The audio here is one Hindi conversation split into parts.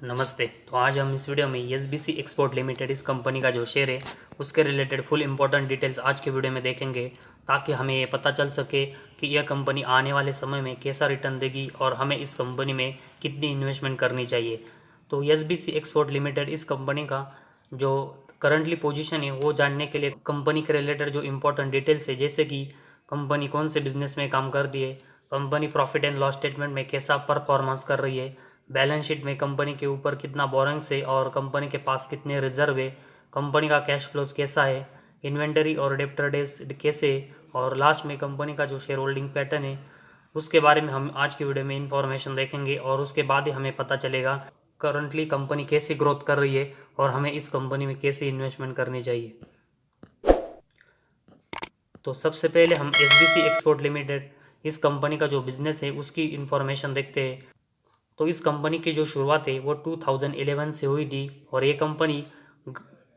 नमस्ते। तो आज हम इस वीडियो में एसबीसी एक्सपोर्ट लिमिटेड इस कंपनी का जो शेयर है उसके रिलेटेड फुल इंपॉर्टेंट डिटेल्स आज के वीडियो में देखेंगे, ताकि हमें ये पता चल सके कि यह कंपनी आने वाले समय में कैसा रिटर्न देगी और हमें इस कंपनी में कितनी इन्वेस्टमेंट करनी चाहिए। तो एसबीसी एक्सपोर्ट लिमिटेड इस कंपनी का जो करंटली पोजीशन है वो जानने के लिए कंपनी के रिलेटेड जो इंपॉर्टेंट डिटेल्स है, जैसे कि कंपनी कौन से बिजनेस में काम कर रही है, company profit and loss statement में कैसा परफॉर्मेंस कर रही है, बैलेंस शीट में कंपनी के ऊपर कितना बोरेंग्स है और कंपनी के पास कितने रिजर्व है, कंपनी का कैश फ्लोज कैसा है, इन्वेंटरी और डेप्टर डेज कैसे है, और लास्ट में कंपनी का जो शेयर होल्डिंग पैटर्न है उसके बारे में हम आज की वीडियो में इंफॉर्मेशन देखेंगे। और उसके बाद ही हमें पता चलेगा करंटली कंपनी कैसी ग्रोथ कर रही है और हमें इस कंपनी में कैसे इन्वेस्टमेंट करनी चाहिए। तो सबसे पहले हम एसबीसी एक्सपोर्ट लिमिटेड इस कंपनी का जो बिजनेस है उसकी इंफॉर्मेशन देखते हैं। तो इस कंपनी की जो शुरुआत है वो 2011 से हुई थी और ये company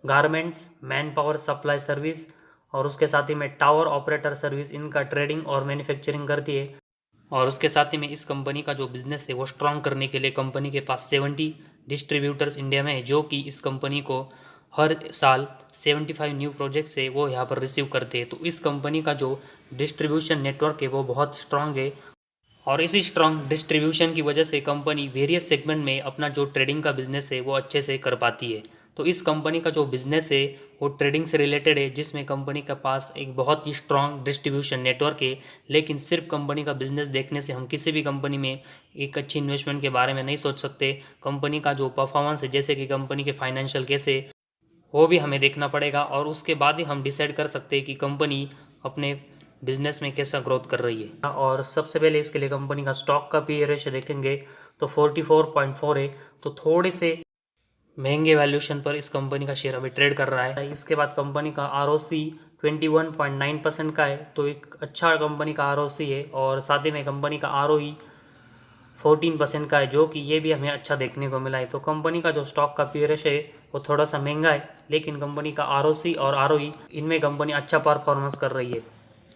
garments, man power supply service और उसके साथ ही में टावर ऑपरेटर सर्विस इनका ट्रेडिंग और मैन्युफैक्चरिंग करती है। और उसके साथ ही में इस कंपनी का जो बिजनेस है वो स्ट्रॉन्ग करने के लिए कंपनी के पास 70 डिस्ट्रीब्यूटर्स इंडिया में है, जो कि इस कंपनी को हर साल 75 न्यू प्रोजेक्ट्स है वो यहाँ पर रिसीव करते हैं। तो इस कंपनी का जो डिस्ट्रीब्यूशन नेटवर्क है वो बहुत स्ट्रांग है और इसी स्ट्रॉन्ग डिस्ट्रीब्यूशन की वजह से कंपनी वेरियस सेगमेंट में अपना जो ट्रेडिंग का बिजनेस है वो अच्छे से कर पाती है। तो इस कंपनी का जो बिजनेस है वो ट्रेडिंग से रिलेटेड है, जिसमें कंपनी के पास एक बहुत ही स्ट्रॉन्ग डिस्ट्रीब्यूशन नेटवर्क है। लेकिन सिर्फ कंपनी का बिजनेस देखने से हम किसी भी कंपनी में एक अच्छी इन्वेस्टमेंट के बारे में नहीं सोच सकते। कंपनी का जो परफॉर्मेंस है, जैसे कि कंपनी के फाइनेंशियल कैसे, वो भी हमें देखना पड़ेगा और उसके बाद ही हम डिसाइड कर सकते हैं कि कंपनी अपने बिजनेस में कैसा ग्रोथ कर रही है। और सबसे पहले इसके लिए कंपनी का स्टॉक का पी रेशियो देखेंगे तो 44.4 है। तो थोड़े से महंगे वैल्यूएशन पर इस कंपनी का शेयर अभी ट्रेड कर रहा है। इसके बाद कंपनी का आरओसी 21.9% का है, तो एक अच्छा कंपनी का आरओसी है। और साथ ही में कंपनी का आरओई 14% का है, जो कि ये भी हमें अच्छा देखने को मिला है। तो कंपनी का जो स्टॉक का पी रेशियो है वो थोड़ा सा महंगा है, लेकिन कंपनी का आरओसी और आरओई इनमें कंपनी अच्छा परफॉर्मेंस कर रही है।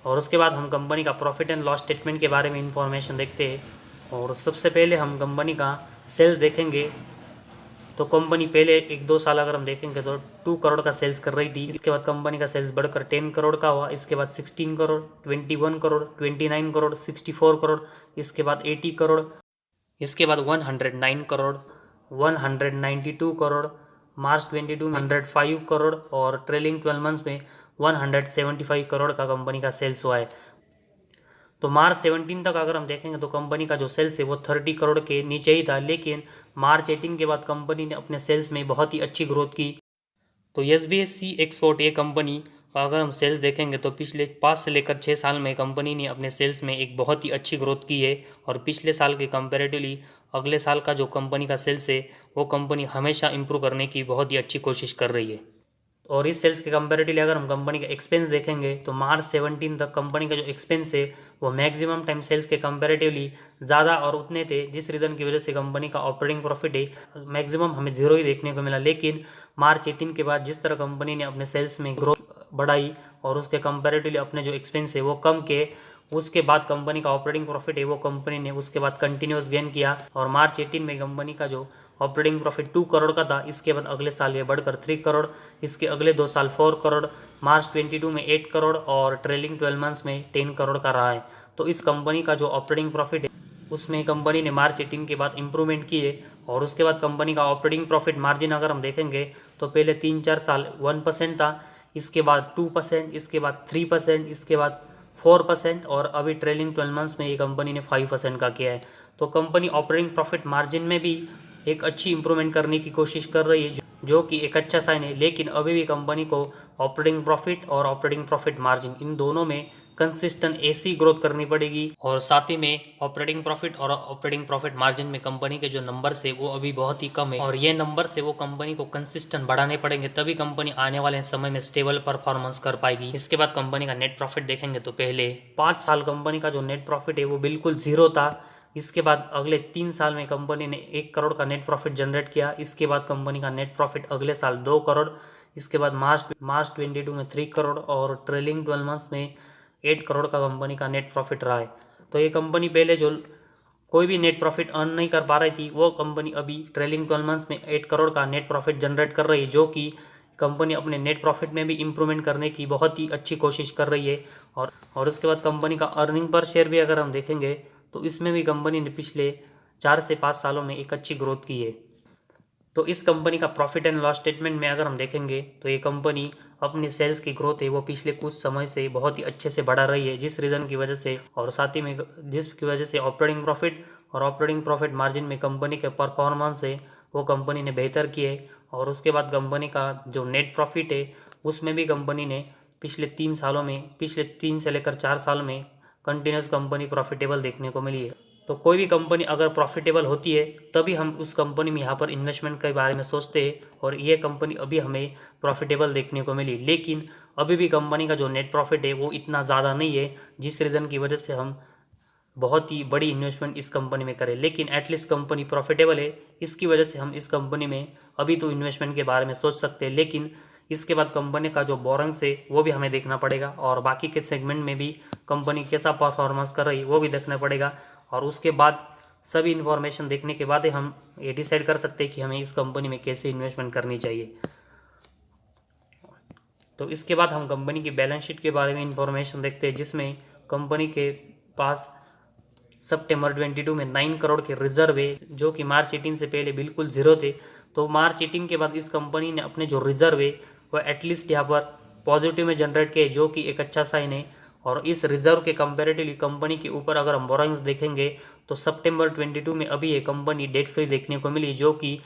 और उसके बाद हम कंपनी का प्रॉफिट एंड लॉस स्टेटमेंट के बारे में इंफॉर्मेशन देखते हैं। और सबसे पहले हम कंपनी का सेल्स देखेंगे। तो कंपनी पहले 1-2 साल अगर हम देखेंगे तो 2 करोड़ का सेल्स कर रही थी। इसके बाद कंपनी का सेल्स बढ़कर 10 करोड़ का हुआ। इसके बाद 16 करोड़, 21 करोड़, 29 करोड़, 64 करोड़, इसके बाद 80 करोड़, इसके बाद 109 करोड़, 192 करोड़, मार्च 22 में 105 करोड़ और ट्रेलिंग 12 मंथ्स में 175 करोड़ का कंपनी का सेल्स हुआ है। तो मार्च 17 तक अगर हम देखेंगे तो कंपनी का जो सेल्स है वो 30 करोड़ के नीचे ही था, लेकिन मार्च 18 के बाद कंपनी ने अपने सेल्स में बहुत ही अच्छी ग्रोथ की। तो एसबीएससी एक्सपोर्ट ये कंपनी का अगर हम सेल्स देखेंगे तो पिछले 5 से लेकर 6 साल में कंपनी ने अपने सेल्स में एक बहुत ही अच्छी ग्रोथ की है। और पिछले साल के कंपैरेटिवली अगले साल का जो कंपनी का सेल्स है वो कंपनी हमेशा इंप्रूव करने की बहुत ही अच्छी कोशिश कर रही है। और इस सेल्स के कंपैरेटिवली अगर हम कंपनी का एक्सपेंस देखेंगे तो मार्च 17 तक कंपनी का जो एक्सपेंस है वो मैक्सिमम टाइम सेल्स के कंपैरेटिवली ज़्यादा और उतने थे, जिस रीज़न की वजह से कंपनी का ऑपरेटिंग प्रॉफिट है मैक्सिमम हमें जीरो ही देखने को मिला। लेकिन मार्च 18 के बाद जिस तरह कंपनी ने अपने सेल्स में ग्रोथ बढ़ाई और उसके कंपैरेटिवली अपने जो एक्सपेंस है वो कम किए, उसके बाद कंपनी का ऑपरेटिंग प्रॉफिट है वो कंपनी ने उसके बाद कंटिन्यूस गेन किया। और मार्च 18 में कंपनी का जो ऑपरेटिंग प्रॉफिट 2 करोड़ का था, इसके बाद अगले साल ये बढ़कर 3 करोड़, इसके अगले 2 साल 4 करोड़, मार्च 22 में 8 करोड़ और ट्रेलिंग 12 मंथ्स में 10 करोड़ का रहा है। तो इस कंपनी का जो ऑपरेटिंग प्रॉफिट है उसमें कंपनी ने मार्च 18 के बाद इंप्रूवमेंट की है। और उसके बाद कंपनी का ऑपरेटिंग प्रॉफिट मार्जिन अगर हम देखेंगे तो पहले 3-4 साल 1% था, इसके बाद 2%, इसके बाद 3%, इसके बाद 4% और अभी ट्रेलिंग 12 मंथ्स में ये कंपनी ने 5% का किया है। तो कंपनी ऑपरेटिंग प्रॉफिट मार्जिन में भी एक अच्छी इंप्रूवमेंट करने की कोशिश कर रही है, जो कि एक अच्छा साइन है। लेकिन अभी भी कंपनी को ऑपरेटिंग प्रॉफिट और ऑपरेटिंग प्रॉफिट मार्जिन इन दोनों में कंसिस्टेंट ऐसी ग्रोथ करनी पड़ेगी। और साथ ही में ऑपरेटिंग प्रॉफिट और ऑपरेटिंग प्रॉफिट मार्जिन में कंपनी के जो नंबर्स है वो अभी बहुत ही कम है और ये नंबर से वो कंपनी को कंसिस्टेंट बढ़ाने पड़ेंगे, तभी कंपनी आने वाले समय में स्टेबल परफॉर्मेंस कर पाएगी। इसके बाद कंपनी का नेट प्रॉफिट देखेंगे तो पहले 5 साल कंपनी का जो नेट प्रॉफिट है वो बिल्कुल जीरो था। इसके बाद अगले 3 साल में कंपनी ने 1 करोड़ का नेट प्रॉफिट जनरेट किया। इसके बाद कंपनी का नेट प्रॉफिट अगले साल 2 करोड़, इसके बाद मार्च 22 में 3 करोड़ और ट्रेलिंग 12 मंथ्स में 8 करोड़ का कंपनी का नेट प्रॉफिट रहा है। तो ये कंपनी पहले जो कोई भी नेट प्रॉफिट अर्न नहीं कर पा रही थी, वो कंपनी अभी ट्रेलिंग 12 मंथ्स में 8 करोड़ का नेट प्रॉफिट जनरेट कर रही है, जो कि कंपनी अपने नेट प्रॉफिट में भी इम्प्रूवमेंट करने की बहुत ही अच्छी कोशिश कर रही है। और उसके बाद कंपनी का अर्निंग पर शेयर भी अगर हम देखेंगे तो इसमें भी कंपनी ने पिछले 4 से 5 सालों में एक अच्छी ग्रोथ की है। तो इस कंपनी का प्रॉफिट एंड लॉस स्टेटमेंट में अगर हम देखेंगे तो ये कंपनी अपनी सेल्स की ग्रोथ है वो पिछले कुछ समय से बहुत ही अच्छे से बढ़ा रही है, जिस रीज़न की वजह से और साथ ही में जिसकी वजह से ऑपरेटिंग प्रॉफिट और ऑपरेटिंग प्रॉफिट मार्जिन में कंपनी के परफॉर्मेंस है वो कंपनी ने बेहतर किए है। और उसके बाद कंपनी का जो नेट प्रॉफिट है उसमें भी कंपनी ने पिछले 3 सालों में, पिछले 3 से लेकर 4 साल में कंटिन्यूस कंपनी प्रॉफिटेबल देखने को मिली है। तो कोई भी कंपनी अगर प्रॉफिटेबल होती है तभी हम उस कंपनी में यहाँ पर इन्वेस्टमेंट के बारे में सोचते हैं, और ये कंपनी अभी हमें प्रॉफिटेबल देखने को मिली। लेकिन अभी भी कंपनी का जो नेट प्रॉफिट है वो इतना ज़्यादा नहीं है, जिस रीज़न की वजह से हम बहुत ही बड़ी इन्वेस्टमेंट इस कंपनी में करें। लेकिन एटलीस्ट कंपनी प्रॉफिटेबल है, इसकी वजह से हम इस कंपनी में अभी तो इन्वेस्टमेंट के बारे में सोच सकते हैं। लेकिन इसके बाद कंपनी का जो बोरिंग्स है वो भी हमें देखना पड़ेगा, और बाकी के सेगमेंट में भी कंपनी कैसा परफॉर्मेंस कर रही है वो भी देखना पड़ेगा। और उसके बाद सभी इन्फॉर्मेशन देखने के बाद ही हम ये डिसाइड कर सकते हैं कि हमें इस कंपनी में कैसे इन्वेस्टमेंट करनी चाहिए। तो इसके बाद हम कंपनी की बैलेंस शीट के बारे में इंफॉर्मेशन देखते हैं, जिसमें कंपनी के पास सितंबर 22 में 9 करोड़ के रिजर्व है, जो कि मार्च 18 से पहले बिल्कुल ज़ीरो थे। तो मार्च 18 के बाद इस कंपनी ने अपने जो रिजर्व है वह एटलीस्ट यहाँ पर पॉजिटिव में जनरेट किए, जो कि एक अच्छा साइन है। और इस रिजर्व के कंपेरेटिवली कंपनी के ऊपर अगर हम बोरोइंग्स देखेंगे तो सितंबर 22 में अभी ये कंपनी डेट फ्री देखने को मिली, जो कि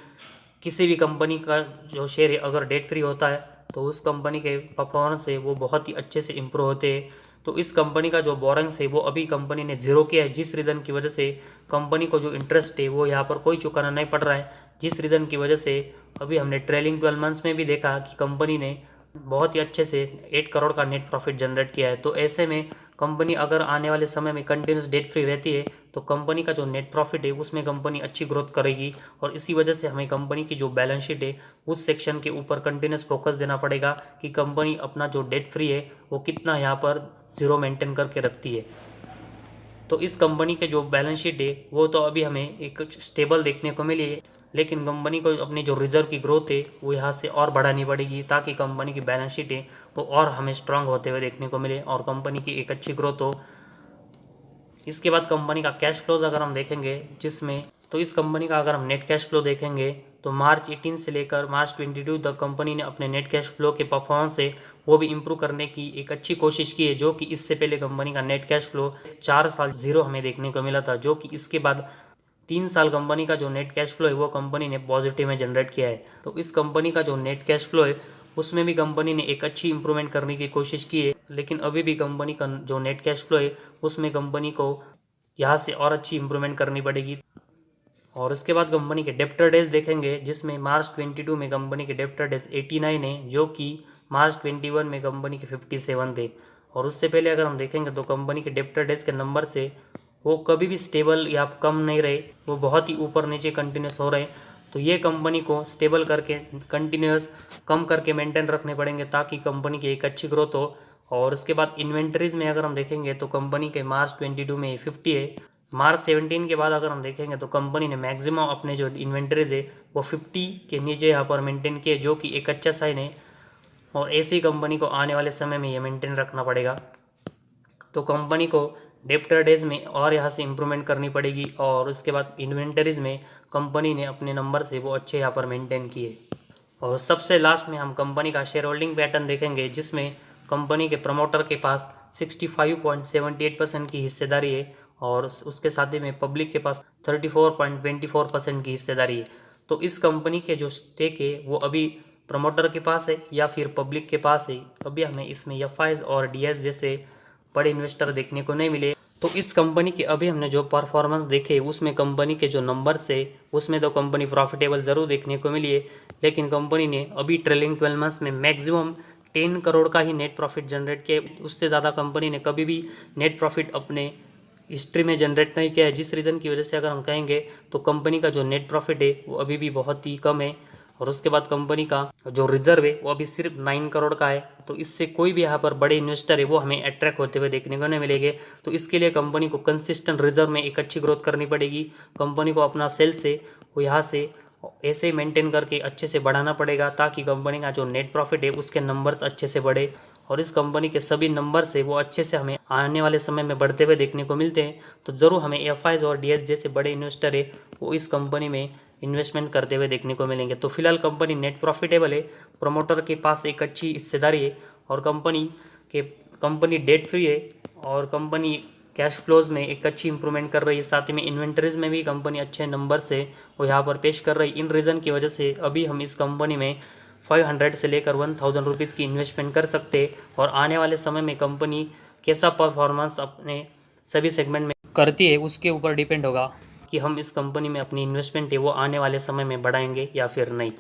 किसी भी कंपनी का जो शेयर है अगर डेट फ्री होता है तो उस कंपनी के परफॉर्मेंस है वो बहुत ही अच्छे से इम्प्रूव होते हैं। तो इस कंपनी का जो बोरिंग्स है वो अभी कंपनी ने ज़ीरो किया है, जिस रीज़न की वजह से कंपनी को जो इंटरेस्ट है वो यहाँ पर कोई चुकाना नहीं पड़ रहा है, जिस रीज़न की वजह से अभी हमने ट्रेलिंग 12 मंथ्स में भी देखा कि कंपनी ने बहुत ही अच्छे से 8 करोड़ का नेट प्रॉफिट जनरेट किया है। तो ऐसे में कंपनी अगर आने वाले समय में कंटिन्यूस डेट फ्री रहती है तो कंपनी का जो नेट प्रॉफिट है उसमें कंपनी अच्छी ग्रोथ करेगी, और इसी वजह से हमें कंपनी की जो बैलेंस शीट है उस सेक्शन के ऊपर कंटिन्यूस फोकस देना पड़ेगा कि कंपनी अपना जो डेट फ्री है वो कितना यहाँ पर ज़ीरो मेंटेन करके रखती है। तो इस कंपनी के जो बैलेंस शीट है वो तो अभी हमें एक स्टेबल देखने को मिली है, लेकिन कंपनी को अपनी जो रिजर्व की ग्रोथ है वो यहाँ से और बढ़ानी पड़ेगी, ताकि कंपनी की बैलेंस शीट है वो और हमें स्ट्रांग होते हुए देखने को मिले और कंपनी की एक अच्छी ग्रोथ हो। इसके बाद कंपनी का कैश फ्लोज अगर हम देखेंगे, जिसमें तो इस कंपनी का अगर हम नेट कैश फ्लो देखेंगे तो मार्च 18 से लेकर मार्च 22 तक कंपनी ने अपने नेट कैश फ्लो के परफॉर्मेंस से वो भी इम्प्रूव करने की एक अच्छी कोशिश की है, जो कि इससे पहले कंपनी का नेट कैश फ्लो 4 साल ज़ीरो हमें देखने को मिला था, जो कि इसके बाद 3 साल कंपनी का जो नेट कैश फ्लो है वो कंपनी ने पॉजिटिव में जनरेट किया है। तो इस कंपनी का जो नेट कैश फ्लो है उसमें भी कंपनी ने एक अच्छी इंप्रूवमेंट करने की कोशिश की है, लेकिन अभी भी कंपनी का जो नेट कैश फ्लो है उसमें कंपनी को यहाँ से और अच्छी इंप्रूवमेंट करनी पड़ेगी। और इसके बाद कंपनी के डेप्टर डेज देखेंगे, जिसमें मार्च 22 में कंपनी के डेप्टर डेज 89 है, जो कि मार्च 21 में कंपनी के 57 थे। और उससे पहले अगर हम देखेंगे तो कंपनी के डेप्टर डेज के नंबर से वो कभी भी स्टेबल या कम नहीं रहे, वो बहुत ही ऊपर नीचे कंटिन्यूस हो रहे। तो ये कंपनी को स्टेबल करके कंटिन्यूस कम करके मेंटेन रखने पड़ेंगे, ताकि कंपनी की एक अच्छी ग्रोथ हो। और उसके बाद इन्वेंटरीज में अगर हम देखेंगे तो कंपनी के मार्च 22 में 50 है। मार्च 17 के बाद अगर हम देखेंगे तो कंपनी ने मैक्सिमम अपने जो इन्वेंटरीज है वो 50 के नीचे यहाँ पर मेंटेन किए, जो कि एक अच्छा साइन है। और ऐसी कंपनी को आने वाले समय में ये मेंटेन रखना पड़ेगा। तो कंपनी को डेप्टर डेज में और यहाँ से इम्प्रूवमेंट करनी पड़ेगी, और उसके बाद इन्वेंटरीज में कंपनी ने अपने नंबर से वो अच्छे यहाँ पर मेंटेन किए। और सबसे लास्ट में हम कंपनी का शेयर होल्डिंग पैटर्न देखेंगे, जिसमें कंपनी के प्रमोटर के पास 65.78% की हिस्सेदारी है, और उसके साथ ही में पब्लिक के पास 34.24% की हिस्सेदारी है। तो इस कंपनी के जो स्टेक है वो अभी प्रमोटर के पास है या फिर पब्लिक के पास है, अभी हमें इसमें एफआईज और डीएस जैसे बड़े इन्वेस्टर देखने को नहीं मिले। तो इस कंपनी के अभी हमने जो परफॉर्मेंस देखे उसमें कंपनी के जो नंबर्स है उसमें तो कंपनी प्रॉफिटेबल ज़रूर देखने को मिली है, लेकिन कंपनी ने अभी ट्रेलिंग 12 मंथ्स में मैक्सिमम 10 करोड़ का ही नेट प्रॉफिट जनरेट किया। उससे ज़्यादा कंपनी ने कभी भी नेट प्रॉफिट अपने हिस्ट्री में जनरेट नहीं किया है, जिस रीज़न की वजह से अगर हम कहेंगे तो कंपनी का जो नेट प्रॉफिट है वो अभी भी बहुत ही कम है। और उसके बाद कंपनी का जो रिजर्व है वो अभी सिर्फ 9 करोड़ का है। तो इससे कोई भी यहाँ पर बड़े इन्वेस्टर है वो हमें अट्रैक्ट होते हुए देखने को नहीं मिलेंगे। तो इसके लिए कंपनी को कंसिस्टेंट रिजर्व में एक अच्छी ग्रोथ करनी पड़ेगी। कंपनी को अपना सेल्स है वो यहाँ से ऐसे मेंटेन करके अच्छे से बढ़ाना पड़ेगा ताकि कंपनी का जो नेट प्रॉफिट है उसके नंबर्स अच्छे से बढ़े और इस कंपनी के सभी नंबर्स है वो अच्छे से हमें आने वाले समय में बढ़ते हुए देखने को मिलते हैं। तो ज़रूर हमें एफआईज और डीएस जैसे बड़े इन्वेस्टर है वो इस कंपनी में इन्वेस्टमेंट करते हुए देखने को मिलेंगे। तो फिलहाल कंपनी नेट प्रॉफिटेबल है, प्रोमोटर के पास एक अच्छी हिस्सेदारी है और कंपनी डेट फ्री है और कंपनी कैश फ्लोज में एक अच्छी इंप्रूवमेंट कर रही है। साथ ही में इन्वेंटरीज में भी कंपनी अच्छे नंबर से वो यहाँ पर पेश कर रही है। इन रीज़न की वजह से अभी हम इस कंपनी में 500 से लेकर 1000 रुपीज़ की इन्वेस्टमेंट कर सकते हैं और आने वाले समय में कंपनी कैसा परफॉर्मेंस अपने सभी सेगमेंट में करती है उसके ऊपर डिपेंड होगा कि हम इस कंपनी में अपनी इन्वेस्टमेंट है वो आने वाले समय में बढ़ाएंगे या फिर नहीं।